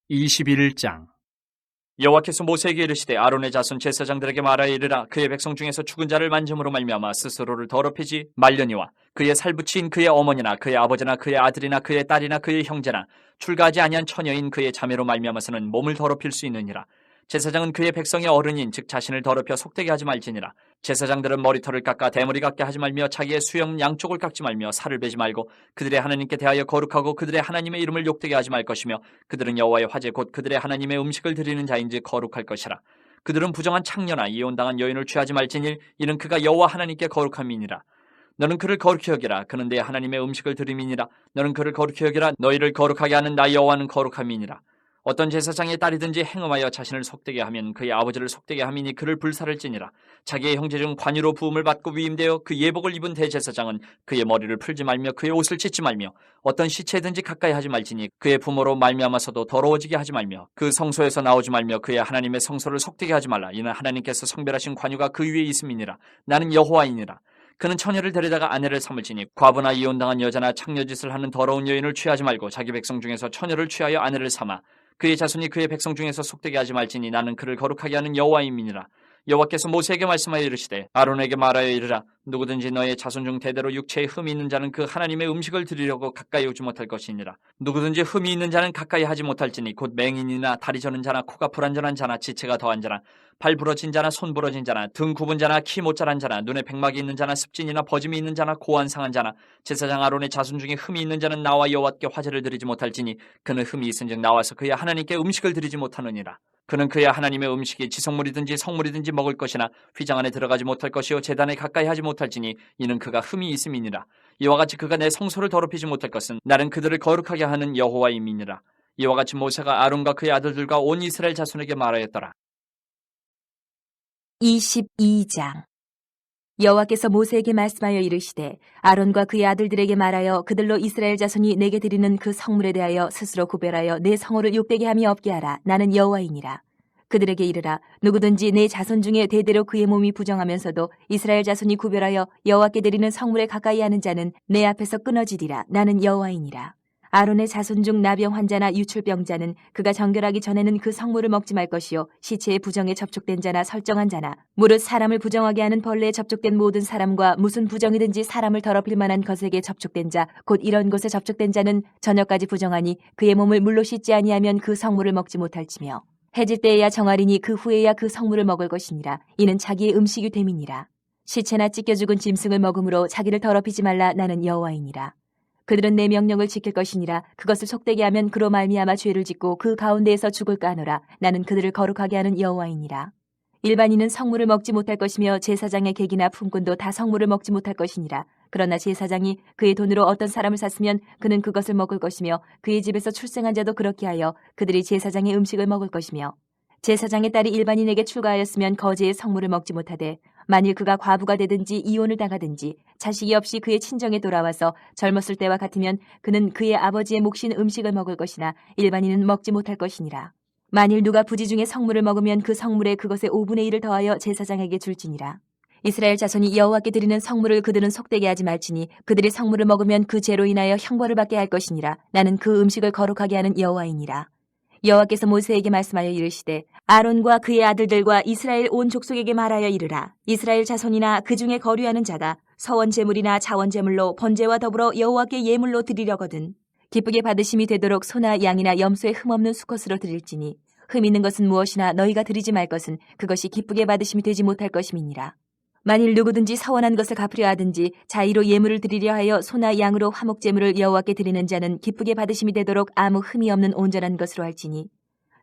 21장. 여호와께서 모세에게 이르시되 아론의 자손 제사장들에게 말하여 이르라. 그의 백성 중에서 죽은 자를 만짐으로 말미암아 스스로를 더럽히지 말려니와 그의 살붙인 그의 어머니나 그의 아버지나 그의 아들이나 그의 딸이나 그의 형제나 출가하지 아니한 처녀인 그의 자매로 말미암아서는 몸을 더럽힐 수 있느니라. 제사장은 그의 백성의 어른인 즉 자신을 더럽혀 속되게 하지 말지니라. 제사장들은 머리털을 깎아 대머리 같게 하지 말며 자기의 수염 양쪽을 깎지 말며 살을 베지 말고 그들의 하나님께 대하여 거룩하고 그들의 하나님의 이름을 욕되게 하지 말 것이며 그들은 여호와의 화제 곧 그들의 하나님의 음식을 드리는 자인지 거룩할 것이라. 그들은 부정한 창녀나 이혼당한 여인을 취하지 말지니 이는 그가 여호와 하나님께 거룩함이니라. 너는 그를 거룩히 여기라. 그는 내 하나님의 음식을 드림이니라. 너는 그를 거룩히 여기라. 너희를 거룩하게 하는 나 여호와는 거룩함이니라. 어떤 제사장의 딸이든지 행음하여 자신을 속되게 하면 그의 아버지를 속되게 함이니 그를 불살을지니라. 자기의 형제 중 관유로 부음을 받고 위임되어 그 예복을 입은 대제사장은 그의 머리를 풀지 말며 그의 옷을 찢지 말며 어떤 시체든지 가까이 하지 말지니 그의 부모로 말미암아서도 더러워지게 하지 말며 그 성소에서 나오지 말며 그의 하나님의 성소를 속되게 하지 말라. 이는 하나님께서 성별하신 관유가 그 위에 있음이니라. 나는 여호와이니라. 그는 처녀를 데려다가 아내를 삼을지니 과부나 이혼당한 여자나 창녀짓을 하는 더러운 여인을 취하지 말고 자기 백성 중에서 처녀를 취하여 아내를 삼아 그의 자손이 그의 백성 중에서 속되게 하지 말지니 나는 그를 거룩하게 하는 여호와임이니라. 여호와께서 모세에게 말씀하여 이르시되 아론에게 말하여 이르라. 누구든지 너의 자손 중 대대로 육체에 흠이 있는 자는 그 하나님의 음식을 드리려고 가까이 오지 못할 것이니라. 누구든지 흠이 있는 자는 가까이 하지 못할지니 곧 맹인이나 다리 저는 자나 코가 불안전한 자나 지체가 더한 자나 발 부러진 자나 손 부러진 자나 등 굽은 자나 키 못 자란 자나 눈에 백막이 있는 자나 습진이나 버짐이 있는 자나 고안 상한 자나 제사장 아론의 자손 중에 흠이 있는 자는 나와 여호와께 화제를 드리지 못할지니 그는 흠이 있은즉 나와서 그의 하나님께 음식을 드리지 못하느니라. 그는 그의 하나님의 음식이 지성물이든지 성물이든지 먹을 것이나 휘장 안에 들어가지 못할 것이요 제단에 가까이 하지 못할지니 이는 그가 흠이 있음이니라. 이와 같이 그가 내 성소를 더럽히지 못할 것은 나는 그들을 거룩하게 하는 여호와임이니라. 이와 같이 모세가 아론과 그의 아들들과 온 이스라엘 자손에게 말하였더라. 22장. 여호와께서 모세에게 말씀하여 이르시되 아론과 그의 아들들에게 말하여 그들로 이스라엘 자손이 내게 드리는 그 성물에 대하여 스스로 구별하여 내 성호를 욕되게 함이 없게 하라. 나는 여호와이니라. 그들에게 이르라. 누구든지 내 자손 중에 대대로 그의 몸이 부정하면서도 이스라엘 자손이 구별하여 여호와께 드리는 성물에 가까이 하는 자는 내 앞에서 끊어지리라. 나는 여호와이니라. 아론의 자손 중 나병 환자나 유출병자는 그가 정결하기 전에는 그 성물을 먹지 말 것이요 시체의 부정에 접촉된 자나 설정한 자나 무릇 사람을 부정하게 하는 벌레에 접촉된 모든 사람과 무슨 부정이든지 사람을 더럽힐 만한 것에게 접촉된 자 곧 이런 곳에 접촉된 자는 저녁까지 부정하니 그의 몸을 물로 씻지 아니하면 그 성물을 먹지 못할지며 해질 때에야 정하리니 그 후에야 그 성물을 먹을 것이니라. 이는 자기의 음식이 됨이니라. 시체나 찢겨 죽은 짐승을 먹음으로 자기를 더럽히지 말라. 나는 여호와이니라. 그들은 내 명령을 지킬 것이니라. 그것을 속되게 하면 그로 말미암아 죄를 짓고 그 가운데에서 죽을까 하노라. 나는 그들을 거룩하게 하는 여호와이니라. 일반인은 성물을 먹지 못할 것이며 제사장의 객이나 품꾼도 다 성물을 먹지 못할 것이니라. 그러나 제사장이 그의 돈으로 어떤 사람을 샀으면 그는 그것을 먹을 것이며 그의 집에서 출생한 자도 그렇게 하여 그들이 제사장의 음식을 먹을 것이며 제사장의 딸이 일반인에게 출가하였으면 거제의 성물을 먹지 못하되 만일 그가 과부가 되든지 이혼을 당하든지 자식이 없이 그의 친정에 돌아와서 젊었을 때와 같으면 그는 그의 아버지의 몫인 음식을 먹을 것이나 일반인은 먹지 못할 것이니라. 만일 누가 부지 중에 성물을 먹으면 그 성물에 그것의 5분의 1을 더하여 제사장에게 줄지니라. 이스라엘 자손이 여호와께 드리는 성물을 그들은 속되게 하지 말지니 그들이 성물을 먹으면 그 죄로 인하여 형벌을 받게 할 것이니라. 나는 그 음식을 거룩하게 하는 여호와이니라. 여호와께서 모세에게 말씀하여 이르시되 아론과 그의 아들들과 이스라엘 온 족속에게 말하여 이르라. 이스라엘 자손이나 그 중에 거류하는 자가 서원 제물이나 자원 제물로 번제와 더불어 여호와께 예물로 드리려거든 기쁘게 받으심이 되도록 소나 양이나 염소에 흠없는 수컷으로 드릴지니 흠 있는 것은 무엇이나 너희가 드리지 말 것은 그것이 기쁘게 받으심이 되지 못할 것임이니라. 만일 누구든지 서원한 것을 갚으려 하든지 자의로 예물을 드리려 하여 소나 양으로 화목 제물을 여호와께 드리는 자는 기쁘게 받으심이 되도록 아무 흠이 없는 온전한 것으로 할지니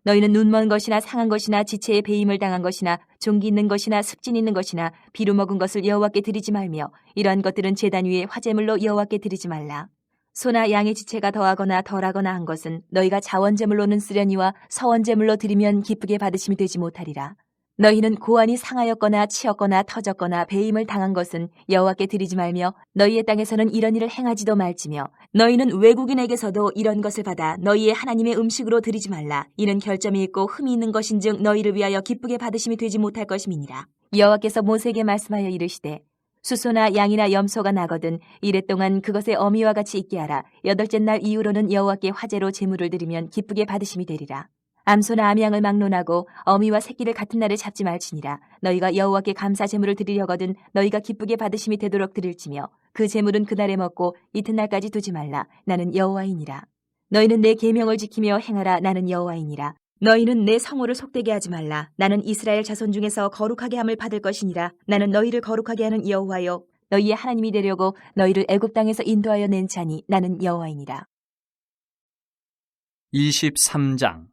너희는 눈먼 것이나 상한 것이나 지체에 배임을 당한 것이나 종기 있는 것이나 습진 있는 것이나 비루 먹은 것을 여호와께 드리지 말며 이러한 것들은 제단 위에 화제물로 여호와께 드리지 말라. 소나 양의 지체가 더하거나 덜하거나 한 것은 너희가 자원제물로는 쓰려니와 서원제물로 드리면 기쁘게 받으심이 되지 못하리라. 너희는 고안이 상하였거나 치였거나 터졌거나 배임을 당한 것은 여호와께 드리지 말며 너희의 땅에서는 이런 일을 행하지도 말지며 너희는 외국인에게서도 이런 것을 받아 너희의 하나님의 음식으로 드리지 말라. 이는 결점이 있고 흠이 있는 것인즉 너희를 위하여 기쁘게 받으심이 되지 못할 것임이니라. 여호와께서 모세에게 말씀하여 이르시되 수소나 양이나 염소가 나거든 이래 동안 그것의 어미와 같이 있게 하라. 여덟째 날 이후로는 여호와께 화제로 제물을 드리면 기쁘게 받으심이 되리라. 암소나 암양을 막론하고 어미와 새끼를 같은 날에 잡지 말지니라. 너희가 여호와께 감사 제물을 드리려거든 너희가 기쁘게 받으심이 되도록 드릴지며 그 제물은 그날에 먹고 이튿날까지 두지 말라. 나는 여호와이니라. 너희는 내 계명을 지키며 행하라. 나는 여호와이니라. 너희는 내 성호를 속되게 하지 말라. 나는 이스라엘 자손 중에서 거룩하게 함을 받을 것이니라. 나는 너희를 거룩하게 하는 여호와여 너희의 하나님이 되려고 너희를 애굽 땅에서 인도하여 낸 자니 나는 여호와이니라. 23장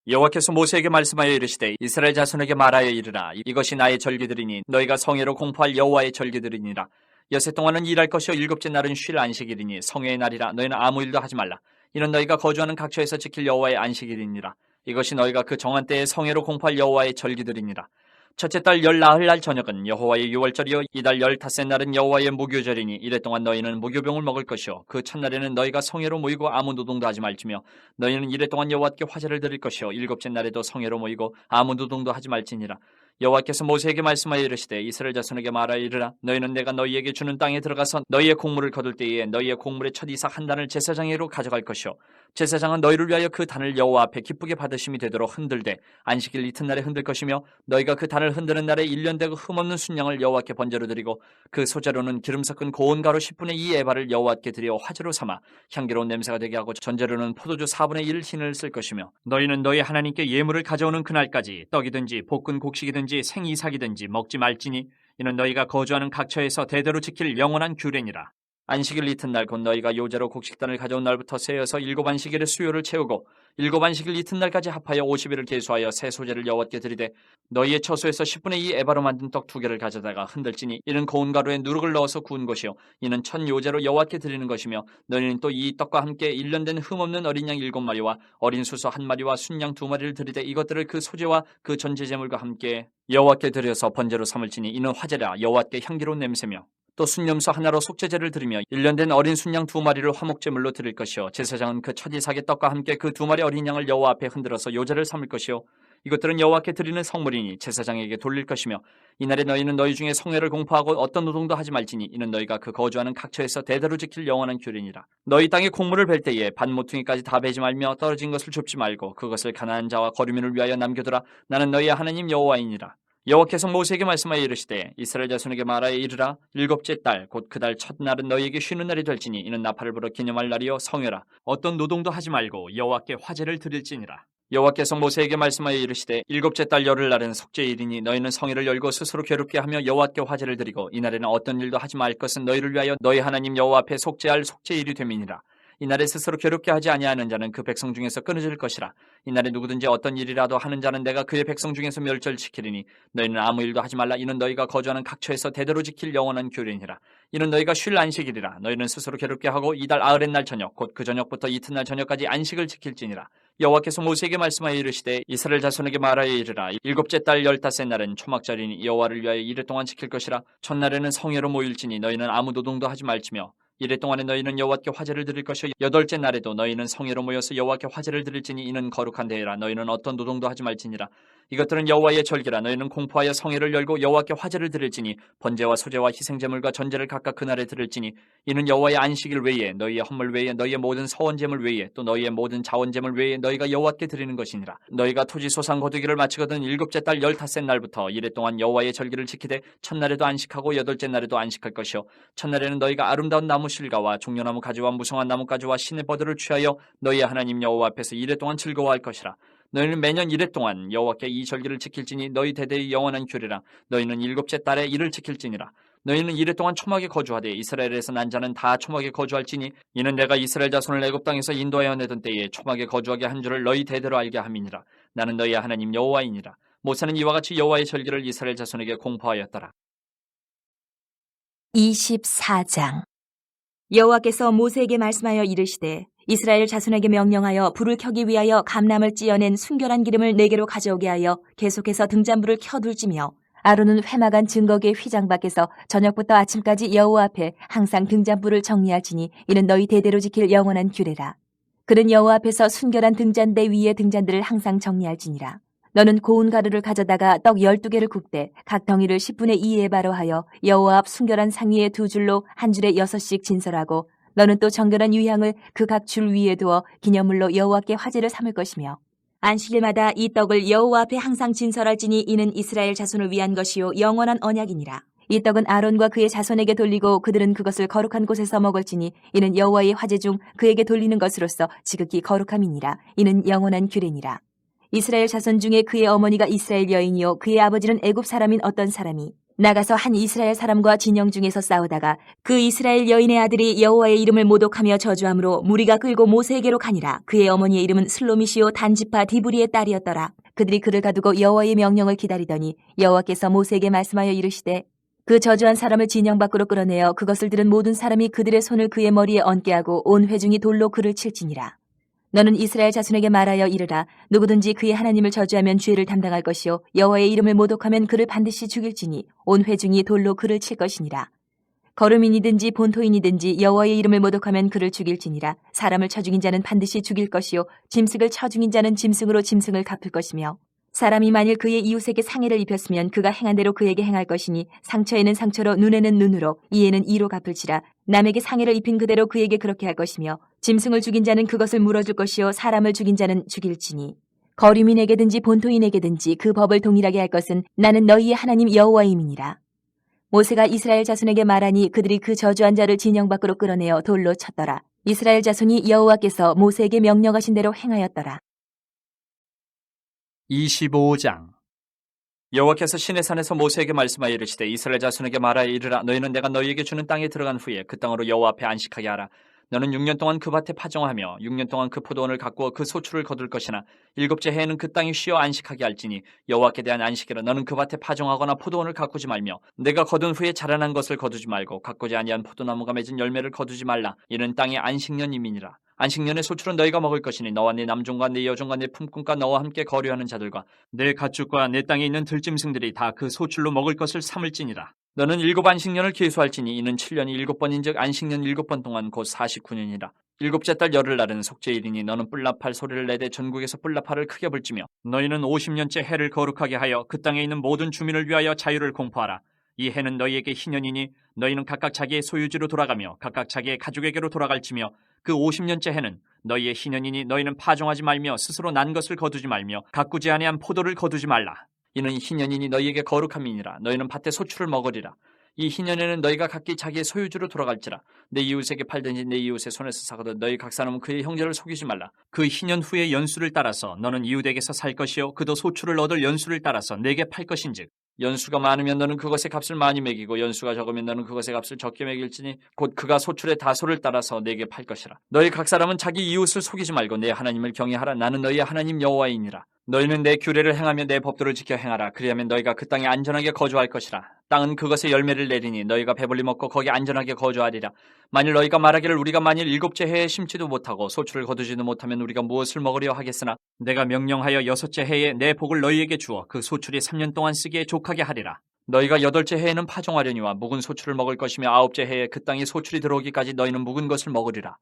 여호와께서 모세에게 말씀하여 이르시되 이스라엘 자손에게 말하여 이르라. 이것이 나의 절기들이니 너희가 성회로 공포할 여호와의 절기들이니라. 여세 동안은 일할 것이요 일곱째 날은 쉴 안식일이니 성회의 날이라. 너희는 아무 일도 하지 말라. 이는 너희가 거주하는 각처에서 지킬 여호와의 안식일이니라. 이것이 너희가 그 정한 때에 성회로 공포할 여호와의 절기들이니라. 첫째 달 열 나흘날 저녁은 여호와의 유월절이요 이달 15째 날은 여호와의 무교절이니 이래 동안 너희는 무교병을 먹을 것이요 그 첫날에는 너희가 성회로 모이고 아무 노동도 하지 말지며 너희는 이래 동안 여호와께 화제를 드릴 것이요 일곱째 날에도 성회로 모이고 아무 노동도 하지 말지니라. 여호와께서 모세에게 말씀하여 이르시되 이스라엘 자손에게 말하여 이르라. 너희는 내가 너희에게 주는 땅에 들어가서 너희의 곡물을 거둘 때에 너희의 곡물의 첫 이삭 한 단을 제사장에게로 가져갈 것이요 제사장은 너희를 위하여 그 단을 여호와 앞에 기쁘게 받으심이 되도록 흔들되 안식일 이튿날에 흔들 것이며 너희가 그 단을 흔드는 날에 1년 되고 흠없는 순양을 여호와께 번제로 드리고 그 소재로는 기름 섞은 고운 가루 10분의 2 에바를 여호와께 드려 화제로 삼아 향기로운 냄새가 되게 하고 전제로는 포도주 4분의 1 흰을 쓸 것이며 너희는 너희 하나님께 예물을 가져오는 그날까지 떡이든지 볶은 곡식이든지 생이삭이든지 먹지 말지니 이는 너희가 거주하는 각처에서 대대로 지킬 영원한 규례니라. 안식일 이튿날 곧 너희가 요제로 곡식단을 가져온 날부터 세어서 7안식일의 수요를 채우고 7안식일 이튿날까지 합하여 50일을 계수하여 새 소재를 여호와께 드리되 너희의 처소에서 10분의 2 에바로 만든 떡 2개를 가져다가 흔들지니 이는 고운 가루에 누룩을 넣어서 구운 것이요 이는 첫 요제로 여호와께 드리는 것이며 너희는 또 이 떡과 함께 1년 된 흠없는 어린 양 7마리와 어린 수소 1마리와 순양 2마리를 드리되 이것들을 그 소재와 그 전제제물과 함께 여호와께 드려서 번제로 삼을지니 이는 화제라 여호와께 향기로운 냄새며 또 순염소 하나로 속죄제를 드리며 1년 된 어린 순양 2마리를 화목제물로 드릴 것이요 제사장은 그 첫 이삭의 떡과 함께 그 2마리 어린 양을 여호와 앞에 흔들어서 요제를 삼을 것이요 이것들은 여호와께 드리는 성물이니 제사장에게 돌릴 것이며 이날에 너희는 너희 중에 성회를 공포하고 어떤 노동도 하지 말지니 이는 너희가 그 거주하는 각처에서 대대로 지킬 영원한 규례니라. 너희 땅에 곡물을 벨 때에 반 모퉁이까지 다 베지 말며 떨어진 것을 줍지 말고 그것을 가나안 자와 거류민을 위하여 남겨두라. 나는 너희의 하나님 여호와이니라. 여호와께서 모세에게 말씀하여 이르시되 이스라엘 자손에게 말하여 이르라. 7째 달 곧 그 달 첫날은 너희에게 쉬는 날이 될지니 이는 나팔을 불어 기념할 날이요 성회라. 어떤 노동도 하지 말고 여호와께 화제를 드릴지니라. 여호와께서 모세에게 말씀하여 이르시되 7째 달 열흘날은 속죄일이니 너희는 성회를 열고 스스로 괴롭게 하며 여호와께 화제를 드리고 이날에는 어떤 일도 하지 말 것은 너희를 위하여 너희 하나님 여호와 앞에 속죄할 속죄일이 됨이니라. 이날에 스스로 괴롭게 하지 아니하는 자는 그 백성 중에서 끊어질 것이라. 이날에 누구든지 어떤 일이라도 하는 자는 내가 그의 백성 중에서 멸절시키리니 너희는 아무 일도 하지 말라. 이는 너희가 거주하는 각처에서 대대로 지킬 영원한 규례니라. 이는 너희가 쉴 안식일이라. 너희는 스스로 괴롭게 하고 이달 아흐렛 날 저녁 곧 그 저녁부터 이튿날 저녁까지 안식을 지킬지니라. 여호와께서 모세에게 말씀하여 이르시되 이스라엘 자손에게 말하여 이르라. 7째 달 15째 날은 초막절이니 여호와를 위하여 이래 동안 지킬 것이라. 첫날에는 성회로 모일지니 너희는 아무 노동도 하지 말지며 이래 동안에 너희는 여호와께 화제를 드릴 것이요 8째 날에도 너희는 성회로 모여서 여호와께 화제를 드릴지니 이는 거룩한 대회라. 너희는 어떤 노동도 하지 말지니라. 이것들은 여호와의 절기라. 너희는 공포하여 성회를 열고 여호와께 화제를 드릴지니 번제와 소제와 희생제물과 전제를 각각 그날에 드릴지니 이는 여호와의 안식일 외에 너희의 헌물 외에 너희의 모든 서원제물 외에 또 너희의 모든 자원제물 외에 너희가 여호와께 드리는 것이니라. 너희가 토지 소상 거두기를 마치거든 7째 달 15째 날부터 이래 동안 여호와의 절기를 지키되 첫날에도 안식하고 8째 날에도 안식할 것이요 첫날에는 너희가 아름다운 나무 실과와 종려나무 가지와 무성한 나뭇가지와 시내 버들을 취하여 너희의 하나님 여호와 앞에서 이래 동안 즐거워할 것이라. 너희는 매년 이래 동안 여호와께 이 절기를 지킬지니 너희 대대의 영원한 규례라. 너희는 7째 달에 이를 지킬지니라. 너희는 이래 동안 초막에 거주하되 이스라엘에서 난 자는 다 초막에 거주할지니 이는 내가 이스라엘 자손을 애굽 땅에서 인도하여 내던 때에 초막에 거주하게 한 줄을 너희 대대로 알게 함이니라. 나는 너희의 하나님 여호와이니라. 모세는 이와 같이 여호와의 절기를 이스라엘 자손에게 공포하였더라. 24장 여호와께서 모세에게 말씀하여 이르시되 이스라엘 자손에게 명령하여 불을 켜기 위하여 감람을 찌어낸 순결한 기름을 4개로 가져오게 하여 계속해서 등잔불을 켜둘지며 아론은 회막안 증거기의 휘장 밖에서 저녁부터 아침까지 여호와 앞에 항상 등잔불을 정리할지니 이는 너희 대대로 지킬 영원한 규례라. 그는 여호와 앞에서 순결한 등잔대 위의 등잔들을 항상 정리할지니라. 너는 고운 가루를 가져다가 떡 12개를 굽되 각 덩이를 10분의 2에 바로 하여 여호와 앞 순결한 상위에 2줄로 한 줄에 6씩 진설하고 너는 또 정결한 유향을 그 각 줄 위에 두어 기념물로 여호와께 화제를 삼을 것이며 안식일마다 이 떡을 여호와 앞에 항상 진설할지니 이는 이스라엘 자손을 위한 것이요 영원한 언약이니라. 이 떡은 아론과 그의 자손에게 돌리고 그들은 그것을 거룩한 곳에서 먹을지니 이는 여호와의 화제 중 그에게 돌리는 것으로서 지극히 거룩함이니라. 이는 영원한 규례니라. 이스라엘 자손 중에 그의 어머니가 이스라엘 여인이요 그의 아버지는 애굽 사람인 어떤 사람이 나가서 한 이스라엘 사람과 진영 중에서 싸우다가 그 이스라엘 여인의 아들이 여호와의 이름을 모독하며 저주함으로 무리가 끌고 모세에게로 가니라. 그의 어머니의 이름은 슬로미시오 단지파 디브리의 딸이었더라. 그들이 그를 가두고 여호와의 명령을 기다리더니 여호와께서 모세에게 말씀하여 이르시되 그 저주한 사람을 진영 밖으로 끌어내어 그것을 들은 모든 사람이 그들의 손을 그의 머리에 얹게 하고 온 회중이 돌로 그를 칠지니라. 너는 이스라엘 자손에게 말하여 이르라. 누구든지 그의 하나님을 저주하면 죄를 담당할 것이요 여호와의 이름을 모독하면 그를 반드시 죽일지니 온 회중이 돌로 그를 칠 것이니라. 거루민이든지 본토인이든지 여호와의 이름을 모독하면 그를 죽일지니라. 사람을 쳐 죽인 자는 반드시 죽일 것이요 짐승을 쳐 죽인 자는 짐승으로 짐승을 갚을 것이며 사람이 만일 그의 이웃에게 상해를 입혔으면 그가 행한 대로 그에게 행할 것이니 상처에는 상처로 눈에는 눈으로 이에는 이로 갚을지라. 남에게 상해를 입힌 그대로 그에게 그렇게 할 것이며 짐승을 죽인 자는 그것을 물어줄 것이요 사람을 죽인 자는 죽일지니 거류민에게든지 본토인에게든지 그 법을 동일하게 할 것은 나는 너희의 하나님 여호와임이니라. 모세가 이스라엘 자손에게 말하니 그들이 그 저주한 자를 진영 밖으로 끌어내어 돌로 쳤더라. 이스라엘 자손이 여호와께서 모세에게 명령하신 대로 행하였더라. 25장. 여호와께서 시내산에서 모세에게 말씀하여 이르시되 이스라엘 자손에게 말하여 이르라. 너희는 내가 너희에게 주는 땅에 들어간 후에 그 땅으로 여호와 앞에 안식하게 하라. 너는 6년 동안 그 밭에 파종하며 6년 동안 그 포도원을 가꾸어 그 소출을 거둘 것이나 일곱째 해에는 그 땅이 쉬어 안식하게 할지니 여호와께 대한 안식이라. 너는 그 밭에 파종하거나 포도원을 가꾸지 말며 내가 거둔 후에 자라난 것을 거두지 말고 가꾸지 아니한 포도나무가 맺은 열매를 거두지 말라. 이는 땅의 안식년임이니라. 안식년의 소출은 너희가 먹을 것이니 너와 네 남종과 네 여종과 네 품꾼과 너와 함께 거류하는 자들과 내 가축과 내 땅에 있는 들짐승들이 다 그 소출로 먹을 것을 삼을지니라. 너는 7 안식년을 계수할지니 이는 7년이 7번인즉 안식년 7번 동안 곧 49년이라. 일곱째 달 열흘날은 속죄일이니 너는 뿔나팔 소리를 내되 전국에서 뿔나팔을 크게 불지며 너희는 50년째 해를 거룩하게 하여 그 땅에 있는 모든 주민을 위하여 자유를 공포하라. 이 해는 너희에게 희년이니 너희는 각각 자기의 소유지로 돌아가며 각각 자기의 가족에게로 돌아갈지며 그 50년째 해는 너희의 희년이니 너희는 파종하지 말며 스스로 난 것을 거두지 말며 가꾸지 아니한 포도를 거두지 말라. 이는 희년이니 너희에게 거룩함이니라. 너희는 밭의 소출을 먹으리라. 이 희년에는 너희가 각기 자기의 소유주로 돌아갈지라. 내 이웃에게 팔든지 내 이웃의 손에서 사거든 너희 각 사람은 그의 형제를 속이지 말라. 그 희년 후의 연수를 따라서 너는 이웃에게서 살 것이요 그도 소출을 얻을 연수를 따라서 내게 팔 것인즉 연수가 많으면 너는 그것의 값을 많이 매기고 연수가 적으면 너는 그것의 값을 적게 매길지니 곧 그가 소출의 다소를 따라서 내게 팔 것이라. 너희 각 사람은 자기 이웃을 속이지 말고 내 하나님을 경외하라. 나는 너희의 하나님 여호와이니라. 너희는 내 규례를 행하며 내 법도를 지켜 행하라. 그리하면 너희가 그 땅에 안전하게 거주할 것이라. 땅은 그것의 열매를 내리니 너희가 배불리 먹고 거기 안전하게 거주하리라. 만일 너희가 말하기를 우리가 만일 7째 해에 심지도 못하고 소출을 거두지도 못하면 우리가 무엇을 먹으려 하겠으나 내가 명령하여 6째 해에 내 복을 너희에게 주어 그 소출이 3년 동안 쓰기에 족하게 하리라. 너희가 8째 해에는 파종하려니와 묵은 소출을 먹을 것이며 9째 해에 그 땅에 소출이 들어오기까지 너희는 묵은 것을 먹으리라.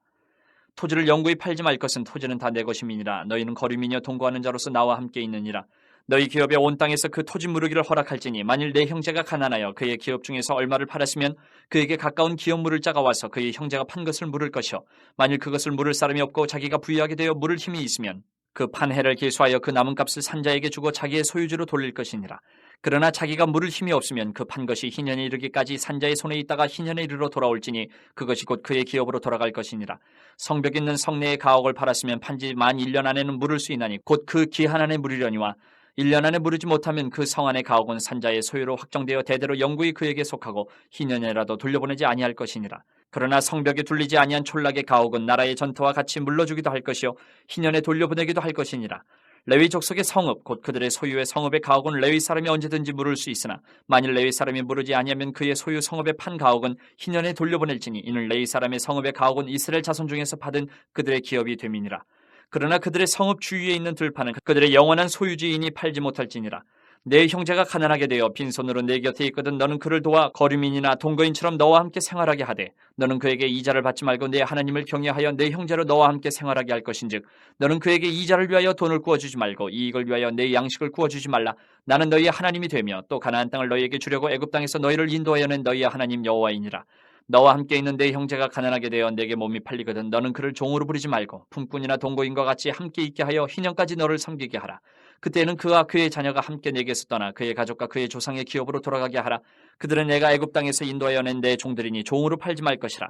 토지를 영구히 팔지 말 것은 토지는 다 내 것임이니라. 너희는 거류민이여 동거하는 자로서 나와 함께 있느니라. 너희 기업에 온 땅에서 그 토지 무르기를 허락할지니 만일 내 형제가 가난하여 그의 기업 중에서 얼마를 팔았으면 그에게 가까운 기업 물을 자가 와서 그의 형제가 판 것을 물을 것이요 만일 그것을 물을 사람이 없고 자기가 부유하게 되어 물을 힘이 있으면 그 판 해를 계수하여 그 남은 값을 산자에게 주고 자기의 소유주로 돌릴 것이니라. 그러나 자기가 물을 힘이 없으면 그 판 것이 희년에 이르기까지 산자의 손에 있다가 희년에 이르러 돌아올지니 그것이 곧 그의 기업으로 돌아갈 것이니라. 성벽 있는 성내의 가옥을 팔았으면 판지 만 1년 안에는 물을 수 있나니 곧 그 기한 안에 물으려니와 1년 안에 물으지 못하면 그 성 안의 가옥은 산자의 소유로 확정되어 대대로 영구히 그에게 속하고 희년에라도 돌려보내지 아니할 것이니라. 그러나 성벽에 둘리지 아니한 촌락의 가옥은 나라의 전토와 같이 물러주기도 할 것이요 희년에 돌려보내기도 할 것이니라. 레위 족속의 성읍 곧 그들의 소유의 성읍의 가옥은 레위 사람이 언제든지 물을 수 있으나 만일 레위 사람이 물으지 아니하면 그의 소유 성읍의 판 가옥은 희년에 돌려보낼지니 이는 레위 사람의 성읍의 가옥은 이스라엘 자손 중에서 받은 그들의 기업이 됨이니라. 그러나 그들의 성읍 주위에 있는 들판은 그들의 영원한 소유지이니 팔지 못할지니라. 내 형제가 가난하게 되어 빈손으로 내 곁에 있거든 너는 그를 도와 거류민이나 동거인처럼 너와 함께 생활하게 하되 너는 그에게 이자를 받지 말고 내 하나님을 경외하여 내 형제로 너와 함께 생활하게 할 것인즉 너는 그에게 이자를 위하여 돈을 구워주지 말고 이익을 위하여 내 양식을 구워주지 말라. 나는 너희의 하나님이 되며 또 가나안 땅을 너희에게 주려고 애굽 땅에서 너희를 인도하여 낸 너희의 하나님 여호와이니라. 너와 함께 있는 내 형제가 가난하게 되어 내게 몸이 팔리거든 너는 그를 종으로 부리지 말고 품꾼이나 동거인과 같이 함께 있게 하여 희년까지 너를 섬기게 하라. 그때는 그와 그의 자녀가 함께 내게서 떠나 그의 가족과 그의 조상의 기업으로 돌아가게 하라. 그들은 내가 애굽 땅에서 인도하여 낸 내 종들이니 종으로 팔지 말 것이라.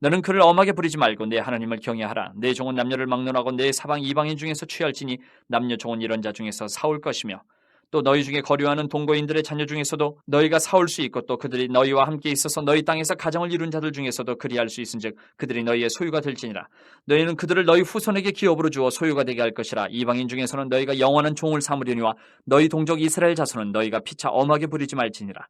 너는 그를 엄하게 부리지 말고 내 하나님을 경외하라. 내 종은 남녀를 막론하고 내 사방 이방인 중에서 취할지니 남녀 종은 이런 자 중에서 사올 것이며 또 너희 중에 거류하는 동거인들의 자녀 중에서도 너희가 사올 수 있고 또 그들이 너희와 함께 있어서 너희 땅에서 가정을 이룬 자들 중에서도 그리할 수 있은즉 그들이 너희의 소유가 될지니라. 너희는 그들을 너희 후손에게 기업으로 주어 소유가 되게 할 것이라. 이방인 중에서는 너희가 영원한 종을 삼으려니와 너희 동족 이스라엘 자손은 너희가 피차 엄하게 부리지 말지니라.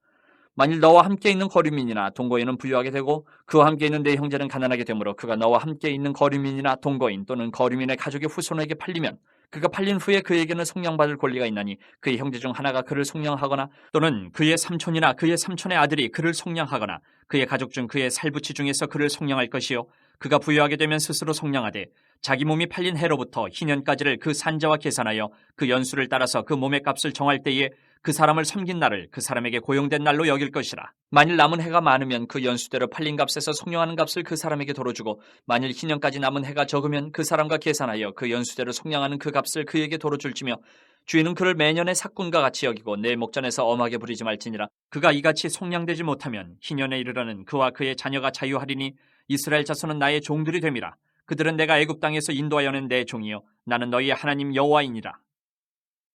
만일 너와 함께 있는 거류민이나 동거인은 부유하게 되고 그와 함께 있는 내 형제는 가난하게 되므로 그가 너와 함께 있는 거류민이나 동거인 또는 거류민의 가족의 후손에게 팔리면 그가 팔린 후에 그에게는 속량받을 권리가 있나니 그의 형제 중 하나가 그를 속량하거나 또는 그의 삼촌이나 그의 삼촌의 아들이 그를 속량하거나 그의 가족 중 그의 살부치 중에서 그를 속량할 것이요 그가 부유하게 되면 스스로 속량하되 자기 몸이 팔린 해로부터 희년까지를 그 산자와 계산하여 그 연수를 따라서 그 몸의 값을 정할 때에 그 사람을 섬긴 날을 그 사람에게 고용된 날로 여길 것이라. 만일 남은 해가 많으면 그 연수대로 팔린 값에서 속량하는 값을 그 사람에게 도로 주고 만일 희년까지 남은 해가 적으면 그 사람과 계산하여 그 연수대로 속량하는 그 값을 그에게 도로 줄지며 주인은 그를 매년의 삭군과 같이 여기고 내 목전에서 엄하게 부리지 말지니라. 그가 이같이 속량되지 못하면 희년에 이르러는 그와 그의 자녀가 자유하리니 이스라엘 자손은 나의 종들이 됨이라. 그들은 내가 애굽 땅에서 인도하여 낸 내 종이요 나는 너희의 하나님 여호와이니라.